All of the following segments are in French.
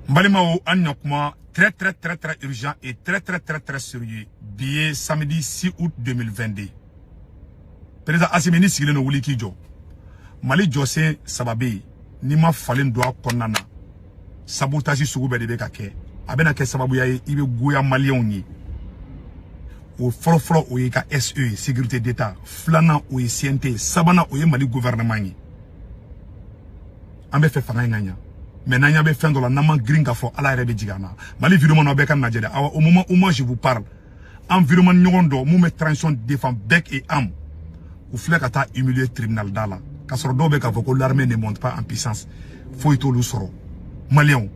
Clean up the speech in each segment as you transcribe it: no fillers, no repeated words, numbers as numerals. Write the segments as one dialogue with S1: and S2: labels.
S1: Mbalimao Anyakuma, très urgent et très sérieux. Billet samedi 6 août 2022. Président Asimeni Sigile no Wuliki Jo. Mali Jose Sababe, Nima Falen Doa Konana. Sabotage Sougube de Bekake. Abena ke sababu ya ibe Goya Malioni. Au folo o yeka SE, sécurité d'État. Flana o CNT, Sabana o Mali gouvernement. Ambe fait fanganya. Maintenant, il y a fait de la nama gringa for ala rebe digana. Mali environnement no beka najede. Au moment où moi je vous parle, environnement nyondo, mou met transition défend bec et âme. Ou flekata humilier tribunal dala. Kasoro do beka voko l'armée ne monte pas en puissance. Faut ito lu soro. Malien.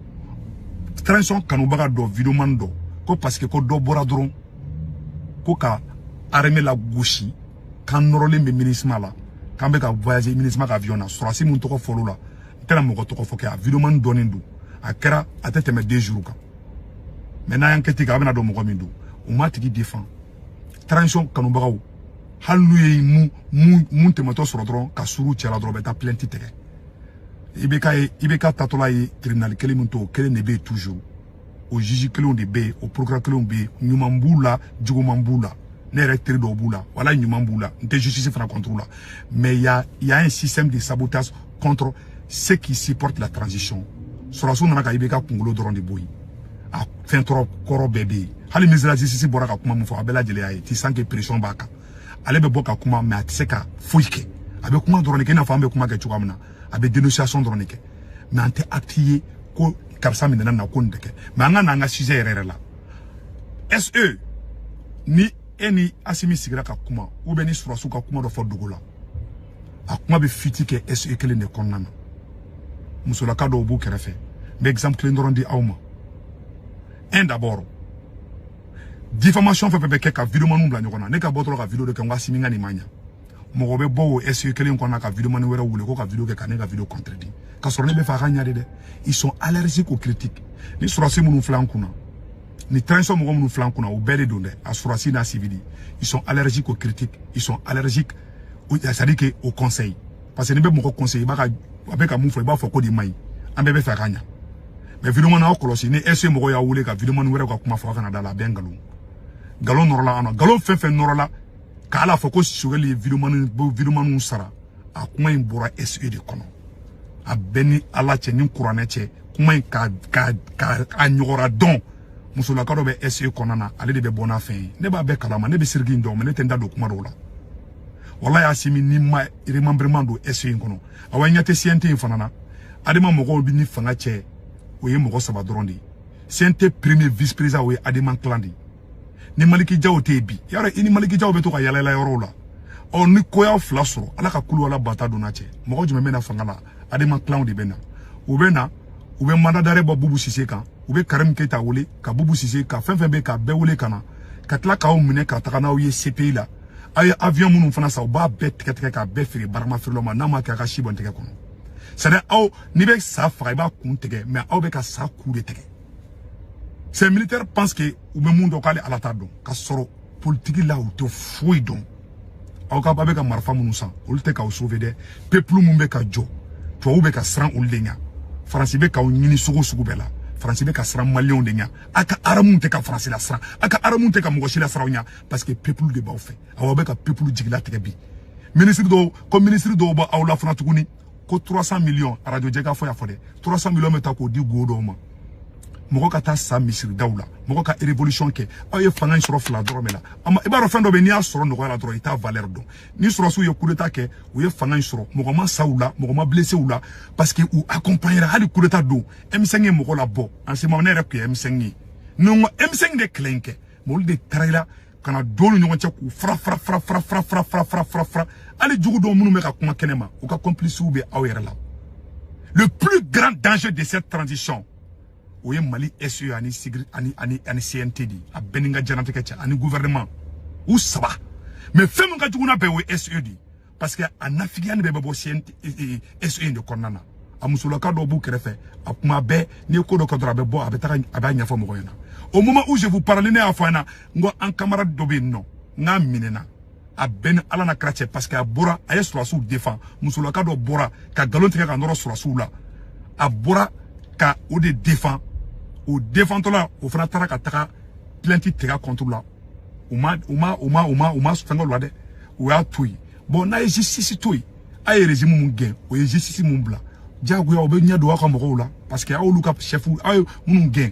S1: Transition kanubaga do environnement do. Ko parce que ko do bora dron. Ko ka armée la gauche. Kan norole me ministre la. Kan beka voyager ministre avion na. Sora si moun toko folo la. Tela moko toko foke a vidéo donindu a kera atete me 2 jours ka maintenant enquête ka bena do moko mindu o matiki défend transition kanubagaw halu mu temato soro dron ka suru tiala dron beta plainte tege ibeka tatola yi tribunal kele munto kele ne be toujours au juge kele on de be au procureur kele on be nyumambula jugumambula ne recteur do bula wala nyumambula nte justice fera contrôle mais il y a un système de sabotage contre ceux qui supportent la transition. Sur la zone de Ibeka Kungolo Doron de Boy. A fin trop koro bébé. Hali misela sisi boraka kuma mufo abela jele ay ti sanke pression baka. Alebe boka kuma me atseka fuike. Abe kuma doron ke na fambe kuma ke chukamna. Abe dénonciation doron ke. Me ante actier ko karsa minena na ko ndeke. Me anga nga sujet erere la. SE ni eni asimi sigira ka kuma ou beni surasu ka kuma do fo dogola. Akuma be fitike SE kele ne konnana. Musola kado obu kerefe. Mais exemple clé n'oron di auma. Un d'abord. Diffamation fait peke ka vidéo manu bla nyokona. Ne ka botolo ka vidéo de kenwa siminga ni manya. Mogobe bo SE kele nkona ka vidéo manu wera wule ko ka vidéo ke kanega vidéo contredit. Ka sorne be fa ganya de. Ils sont allergiques aux critiques. Ni surasi munu flankuna. Ni transo mogo munu flankuna ou bele donde. A surasi na civili. Ils sont allergiques aux critiques. Ils sont allergiques c'est-à-dire au conseil. Parce que ne be moko conseil baka avec un moufle, il va faut di mai. Un bébé fait gagner. Mais vidéo na okolosi ni ese mo ya wule ka vidéo man wera ka kuma fa kana dala bengalou. Galon norla ana. Galon fe norla ka ala foko sur les vidéo man sara. A kuma imbora SE de kono. A beni ala che ni kurane che kuma ka anyora don. Musula ka do be SE konana ale de be bona fin. Ne ba be kalama ne be sirgi ndo me ne tenda do kuma rola. Wallahi asimi ni ma remembrement do SE kono. Awanya te CNT infanana adema mogo bi ni fanga che oye mogo saba drondi CNT premier vice président oye adema klandi ni Maliki Jaw te bi yara ini Maliki Jaw be to ka yala yoro la o ni koya flasoro ala ka kulu wala bata do na che mogo jume mena fanga la adema klandi bena ube manda dare ba bubu sise kan ube Karim Keita wole ka bubu sise ka fenfen be ka be wole kana ka tla ka o mine ka takana oye CPI la ay avion munu fana sa ba bet teke ka be firi barama firloma na ma ka shibon teke kono c'est au ni be sa fa ba kun teke mais au be ka sa coup de teke ces militaires pensent que ou me mundo kale ala tado ka soro politique la ou to foi don au ka ba be ka marfa munu sa o te ka o sauver de peuple mu be ka jo to ou be ka sran o lenya France be ka o nyini sugu bela France be ka sran malion de nya aka aramun te ka France la sran aka aramun te ka mogoshi la sran nya parce que peuple de ba o fait awa be ka peuple jigla te bi ministre do comme ministre do ba awla fana tukuni ko 300 millions radio jega fo ya fode 300 millions meta ko di godo ma moko ka ta sa misiri dawla moko ka révolution ke aye fanga soro fla doromela ama e ba ro fendo be ni asoro no la dro ita valeur do ni soro su ye coup d'état ke o ye fanga soro moko ma saoula moko ma blessé oula parce que ou accompagnera hali coup d'état do M5 moko la bo en ce moment ne rek M5 non M5 de clenke mo de traila kana dolu nyonga cha ku fra ali jugu do munu me ka kuma kenema o ka complice ube awere la le plus grand danger de cette transition oye Mali SE ani sigri ani CNTD a beninga janate kecha ani gouvernement ou saba mais femme ka jugu na be o SE di parce que en Afrique be bo CNT SE de konana amusula ka do bu krefe akuma be ni ko do ko dra be bo abeta abanya fo mo yana au moment où je vous parle ne afana ngo en camarade do be non nga minena a ben ala na krache parce que a bora aye surasu défend musulaka do bora ka galon teke ka ndoro surasu la a bora ka o de défend au défendre là au fana tara ka taka plainte tega contre là uma fanga loi de ou ya toyi bon na justice toyi ay régime mun gain o justice mun bla jago ya obe nya do ka mo la parce que awlu ka chef ay mun gain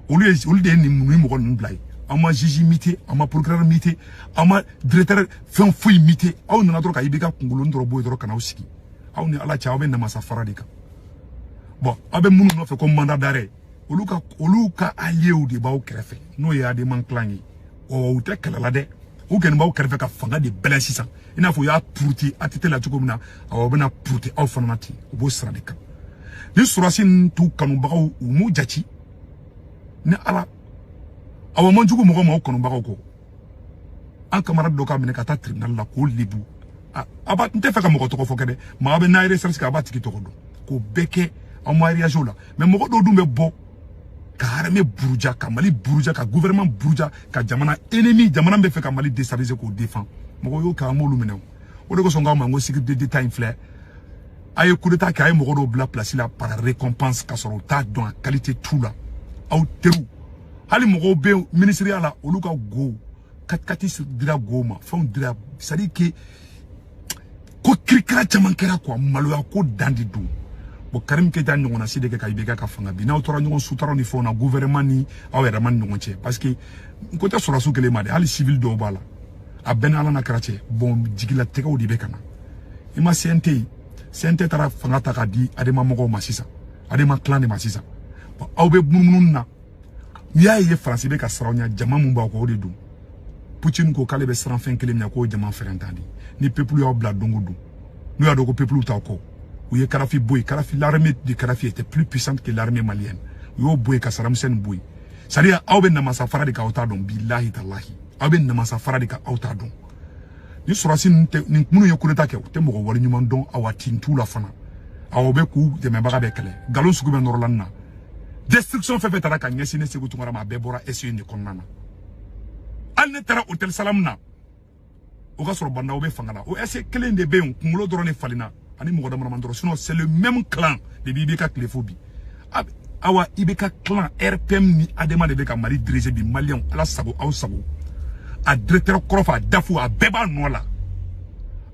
S1: olu de ni mo ko blay ama juge mité ama procureur mité ama directeur fen fouille mité aw na tro ka ibika kungulu ndro boy dro kana usiki aw ni ala cha obe na masa faradika bon abe mun no fe comme mandat d'arrêt olu ka allié ou de ba o krefe no ya de man clangi o te kala de ou ken ba o krefe ka fanga de belensisa ina fo ya prouti atete la tukomna aw bena prouti aw fanati o bo sradika ni surasin tu kanu bagaw mu jati ni ala aw man jugo mo kanu bagaw ko an camarade do ka mine ka ta tribunal la ko libu aba nte fa ka mo to fo kede ma be na research ka ba tiki to ko beke en mariage là mais mo do dumbe bo ka armée buruja ka mali buruja ka gouvernement buruja ka jamana ennemi jamana be fait ka mali déstabiliser ko défend mo yo ka mo lumene o de ko songa ma ngo sécurité d'état inflé ay coup d'état ka ay mo do bla place là par récompense ka soro ta dans la qualité tout là au teru hali mo be ministériel là o luka go katkati dira goma fon dira ça dit que ko krikra chamankera ko malo ya ko dandi do bo Karim Keita nyongona side ke kaibeka ka fanga bi na otora nyon sutaro ni fona gouvernement ni awera man nyonche parce que côté sur la soukele made ali civil do bala a ben ala na krache bon jigila teka odi bekana ima CNT tara fanga ta ka di adema mogo masisa adema clan de masisa awbe munun na yaye France be ka saronya jama mumba ko odi dum Poutine ko kale be sran fin kelem nya ko jama ferentandi ni peuple yo bla dongodu nous ya do ko peuple ta ko oui, Karafi Boy, l'armée de Karafi était plus puissante que l'armée malienne. Yo Boy Kasaram Sen Boy. C'est-à-dire, Aoben Namasa Faradi ka Autadon, billahi tallahi. Aoben Namasa Faradi ka Autadon. Ni Sorasin, ni Munu Yokuneta ke, Temo Wali Numandon, Awa Tintou la Fana. Aobe Kou, de Membaga Bekele. Galon Sukuben Norlana. Destruction fait à la Kanyesine Segutumara Bebora et Sine Konana. Alnetera Hotel Salamna. Oga Sorbanda Obe Fangala. O ese Kelen de Beon, Kumulo Drone Falina. Sinon, c'est le même clan de Ibeka Klefobi. Awa Ibeka clan RPM ni Adema de Beka Mali dirigé bi Malien ala sabo au sabo. A directeur Krofa Dafu a Beba Nola.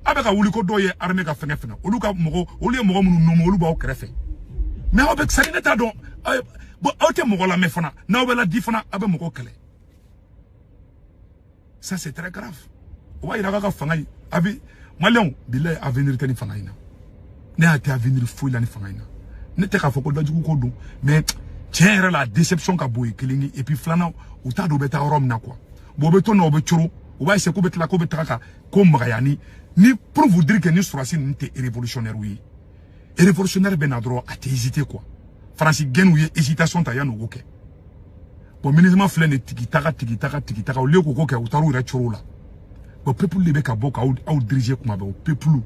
S1: Abeka wuliko doye armée ka fenga. Oluka mogo, oli mogo munu nomo oluba o krefe. Mais avec ça n'était donc bon autre mogo la mefana. Na obela difana abe mogo kele. Ça c'est très grave. Wa ira ka fanga abi Malien billahi avenir tani fanga ina. Ne a été avenir fou la ni fangaina ne te ka foko dajugo ko do mais tiens la déception ka boy kelingi et puis flana ou ta do beta rom na quoi bo beto no be churu ou ba se ko betla ko betaka ko magayani ni pour vous dire que ni Souraci n'était révolutionnaire oui et révolutionnaire ben a droit à hésiter quoi Francis gen oui hésitation ta ya no oké bon minimum flene tiki taka o le ko ke o taru ra churu la bon peuple le beka boka ou diriger kuma be peuple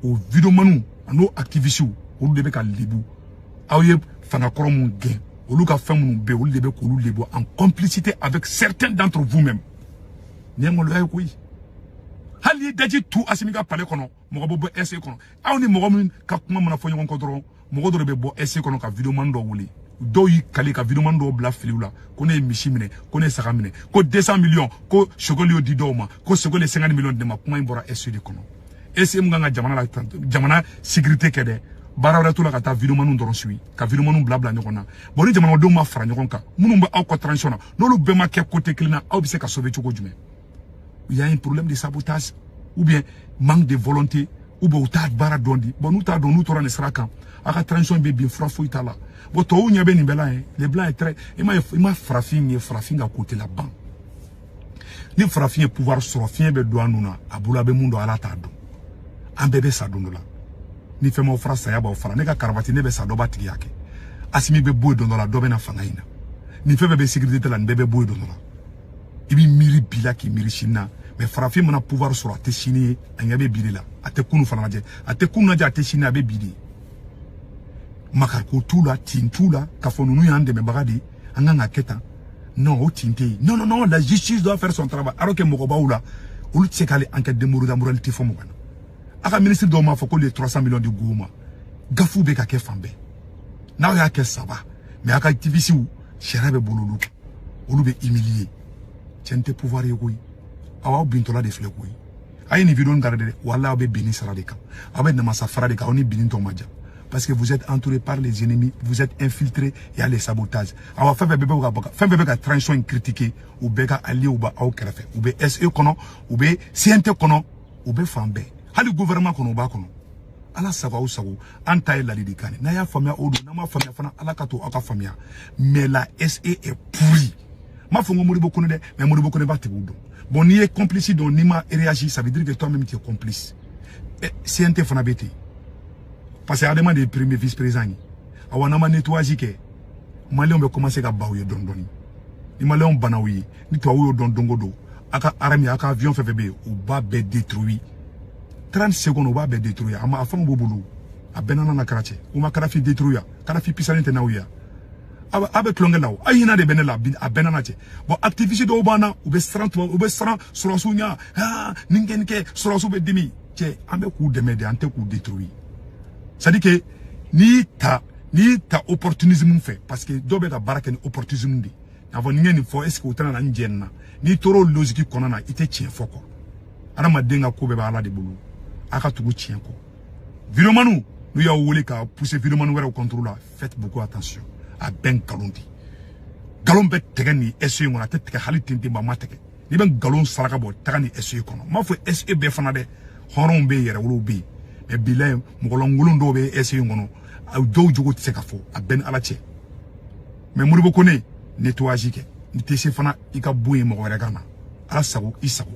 S1: au vidomanu nos activistes ou de beka libu aye fanga koromun gain ou ka famu be ou de be ko libu en complicité avec certains d'entre vous-même nyemo lo ay ko yi hali daji tout asimiga pale kono mo bo essayer kono aw ni mo mun ka kuma mana fo nyon ko doro mo do be bo essayer kono ka video man do wuli do yi kali ka video man do bla filiula ko ne michimine ko ne sakamine ko 200 millions ko chogoli odi do ma ko chogoli 50 millions de ma kuma imbora essayer kono essayer mga jamana sécurité kede barawra to la kata video manu ndoro sui ka video manu blabla nyokona boni jamana do ma fra nyokonka munu mba aw ko transition no lu be ma ke côté clina aw bi se ka sauver choko jume il y a un problème de sabotage ou bien manque de volonté ou bien ta bara dondi bon nous ta don nous to ran sraka aka transition be bien fra fo itala bo to unya be ni bela les blancs est très ima frafing à côté la ban ni frafing pouvoir sorofien be do anuna abula be mundo ala ta do an bébé sa dondola ni fait mon frère saya ba ofara ne ka karabati ne be sa do batigi yake asimi be boy dondola do be na fangaina ni fait bébé sécurité la bébé boy dondola ibi miri bilaki miri china mais farafi mona pouvoir sur ate chini anyabe bilila ate kunu fanaje ate kunu naja ate chini abe bili makarko tula tintula kafonu nu yande me bagadi anganga keta non o tinte non la justice doit faire son travail alors que mokoba oula olu tsekale enquête de moralité fo mokana aka ministre do ma foko les 300 millions de gouma gafou be ka ke fambe na ya ke saba mais aka activiste ou Cherabe bololu. Olu be humilié. Tiente pouvoir yegoy. Awa bintola de flekoy. Aye ni vidéo ngarde wala be bini saradeka. Abe na masa faradeka oni bini tomaja. Parce que vous êtes entouré par les ennemis, vous êtes infiltré, il y a les sabotages. Awa fait bébé ka transition critiquer ou beka ali ou ba au kerafe. Ou be SE kono, ou be CNT kono, ou be fambe. Hali gouvernement kono ba kono. Ala sawa ou sawo anta la lidikane. Na ya famia odo, na ma famia fana ala kato aka famia. Mais la SE est pourrie. Ma fongo mori beaucoup de, mais mori beaucoup de ba teboudo. Bon, ni est complice donc ni ma réagi, ça veut dire que toi-même tu es complice. CNT fana bete. Parce que ademant des premiers vice-présidents, on a nettoyé que Maliens ont commencé à baouiller don doni. Les Maliens ont banaouillé, ni toi ou don dongodo, aka armée, aka avion fait bébé, ou ba be détruit. 30 secondes ou ba be détruit. Ama afam boboulou, a benana na karache, ou ma karafi détruit, karafi pisalente naouya. Avec l'ongelaou, ayina de benela, a benana che. Bon, activiste de Obana, ou be stran, sur la sounia, ningenke, sur la soube demi, che, ame coup de mede, ante coup détruit. C'est-à-dire que ni ta opportunisme fait parce que dobe da baraka ni opportunisme di avant ni fo est-ce que utana na njenna ni toro logique konana ite tien foko ara madenga ko be ba ala de bulu aka tugu tien ko viromanu nous ya wole ka pousser viromanu wera au contrôle là faites beaucoup attention à ben kalondi galon be tegani SE ngona tete hali tinte ba mateke ni ben galon saraka bo tagani SE kono ma fo SE be fana de horon be yere wolo be mais bilan mongolongolon do be essayer ngono do jogo tse ka fo a ben ala che mais muri bokone nettoyage ke ni tese fana ika boye mo wera kana ala sago isago